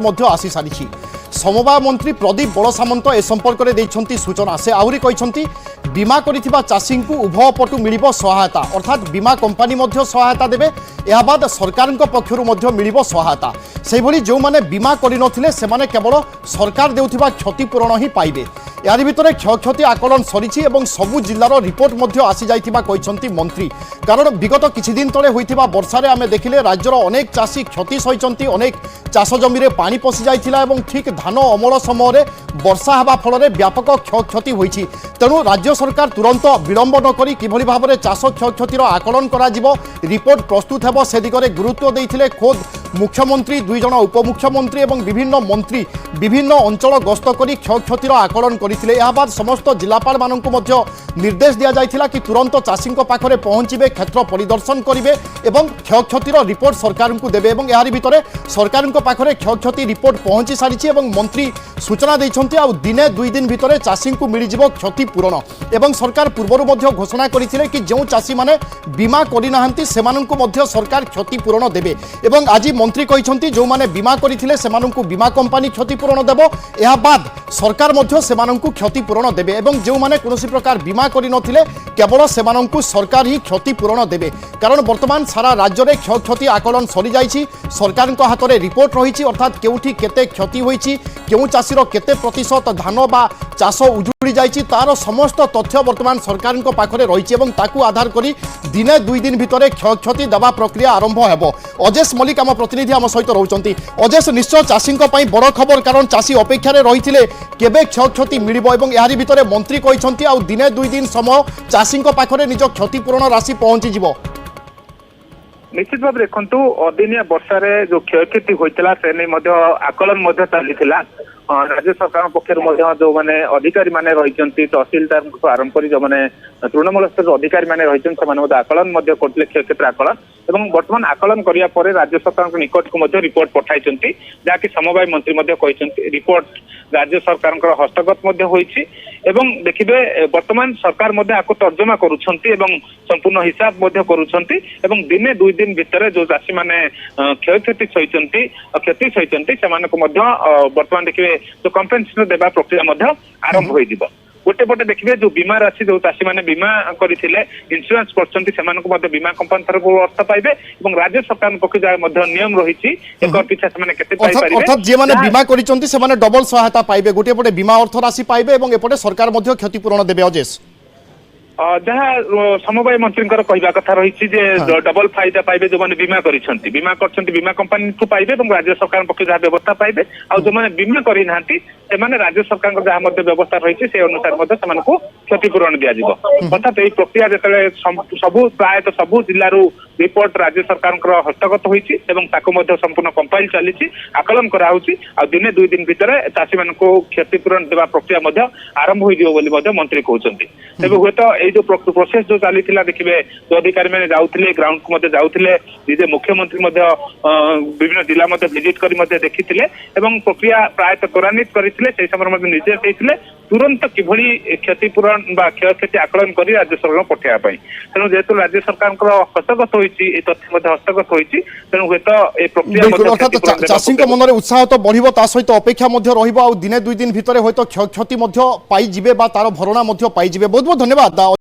मध्य आसी सारी समवाय मंत्री प्रदीप बड़ सामंत ए संपर्क में देइछंती सूचना से आहरी कहते बीमा करिथिबा चाषी को उभय पटु मिलिबो सहायता अर्थात बीमा कंपनी मध्य सहायता देबे या बाद सरकार पक्षरु मध्य मिलिबो सहायता से भली जो माने बीमा करिनथिले सेमाने केवल सरकार देउथिबा क्षतिपूरण ही पाइबे। यार भितर क्षयक्षति आकलन सरी और सबू जिलार रिपोर्ट मध्य आसी जाइथिबा कहते मंत्री कारण विगत किछि दिन तले होइथिबा वर्षारे आमे देखिले राज्यर अनेक चाषी क्षति सहिचंती अनेक चाष जमी में पानी पशि जाइथिला एवं ठीक धान अमल समय वर्षा हेबा फल व्यापक क्षयक्षति होइछि। तेणु राज्य सरकार तुरंत विलंब न करी किभली भाबरे चाष क्षयक्षतिर आकलन करा जिवो रिपोर्ट प्रस्तुत हेबो से दिगरे गुरुत्व देइथिले खोद मुख्यमंत्री दुई जन उपमुख्यमंत्री और विभिन्न मंत्री विभिन्न अंचल गस्त करी क्षयक्षतिर आकलन करथिले। या बाद समस्त जिलापाल माननकु मध्य निर्देश दिया जाइथिला कि तुरंत चाषी पाखरे पहुंचबे क्षेत्र परिदर्शन करिवे एवं क्षयक्षतिर रिपोर्ट सरकार को देबे एवं यार भितर सरकार पाखरे क्षयक्षति रिपोर्ट पहुंची सारी एवं मंत्री सूचना दैछंती आ दिने दुई दिन भितर चाषी को मिलिजिवो क्षतिपूरण एवं सरकार पूर्वरु मध्य घोषणा करथिले कि जो चाषी माने बीमा करिनाहांती सेमानंकु मध्य सरकार क्षतिपूरण देबे एवं आज मंत्री कहते जो माने बीमा करथिले सेमानंकु बीमा कंपनी क्षतिपूरण देबो या बाद सरकार मध्य सेमानंकु क्षतिपूरण देबे एवं जो माने कोनोसी प्रकार बीमा करिनथिले केवल सेमानंकु सरकार ही क्षतिपूरण देबे कारण वर्तमान सारा राज्य में क्षयक्षति आकलन सरी जाइछि सरकार हाथ में रिपोर्ट रही अर्थात केउठी केते क्षति होइछि केउ चाषीर केते प्रतिशत धान बा चाष उजुड़ी जाइछि तार समस्त तथ्य वर्तमान सरकार पाखरे रही एवं ताकू आधार करी दिने दुई दिन भितर क्षयक्षति देवा प्रक्रिया आरंभ हेबो। अजेश मल्लिक आम प्रतिनिधि आम सहित रहउचंती। अजेश निश्चय चाषी बड़ खबर कारण चाषी अपेक्षा रही केबे क्षयक्षति मिलिबो एवं यारी भितर मंत्री कहते आ दिने दुई दिन समय चाषी पाखरे निज क्षतिपूरण राशि पहुंची जिवो। निश्चित भाव देखु अदिनिया वर्षा जो क्षयक्षति होता से नहीं आकलन चली राज्य सरकार पक्षर जो मैंने अधिकारी माने रही तहसिलदार आरंभ कर जो मैंने तृणमूल स्तर अधिकारी माने रही आकलन करते क्षयक्षति आकलन एवं वर्तमान आकलन करिया परे राज्य सरकार निकट को रिपोर्ट पठाई जहाँकि समवाय मंत्री रिपोर्ट राज्य सरकार हस्तगत होइछि एवं देखिबे वर्तमान सरकार आपको तर्जमा करुछंती एवं संपूर्ण हिसाब करुछंती एवं दिने दुई दिन भितर जो चाषी माने क्षयक्षति सहिचंती क्षति सहिचंती सेमानकु वर्तमान देखिबे जो कंपेन्सेशन देबा प्रक्रिया आरंभ होई जिवो। गोटे पटे देखिए जो बीमा राशि जो चाषी मैंने बीमा करते इन्सुरांस कर बीमा कंपनी तरफ अर्थ पाइबे और राज्य सरकार पक्ष जहाँ नियम रही एक पिछा से बीमा कर डबल सहायता पाइबे गोटे पटे बीमा अर्थ राशि पाइबे और एपटे सरकार क्षतिपूरण देबे। अजेश जहाँ समवाय मंत्री कहवा कथा रही डबल फायदा पाइबे जो मैंने बीमा बीमा कंपनी को पाइबे और राज्य सरकार पक्ष जहाँ व्यवस्था पाइबे और जो मैंने बीमा करना राज्य सरकार जहाँ व्यवस्था रही से अनुसार क्षतिपूरण दिज्व अर्थात यही प्रक्रिया जो सबू प्रायतः सबू जिलू रिपोर्ट राज्य सरकार हस्तगत होती संपूर्ण कंपाइल चली आकलन कराऊँच आ दिने दुई दिन भितर चाषी मान क्षतिपूरण देवा प्रक्रिया आरंभ हो मंत्री कहते तेज हे तो जो प्रोसेस जो चली देखिए जो अधिकारी मैंने जाऊे ग्राउंड को जाऊे निजे मुख्यमंत्री विभिन्न जिला विजिट कर देखी प्रक्रिया प्रायतः त्वरान्वित करते समय निर्देश देते तुरंत किभली क्षतिपूरण क्षयक्षति आकलन कर राज्य सरकार पठाइबा तेणु जेहेतु राज्य सरकार हस्तगत होती तथ्य हस्तगत होती तेणु हे तो प्रक्रिया चाषी मन में उत्साह तो बढ़िबो ता सहित अपेक्षा रहिबो आ दिने दुई दिन भितर हयतो क्षयक्षति पाइजिबे बा तार भरणा पाइजिबे। बहुत बहुत धन्यवाद।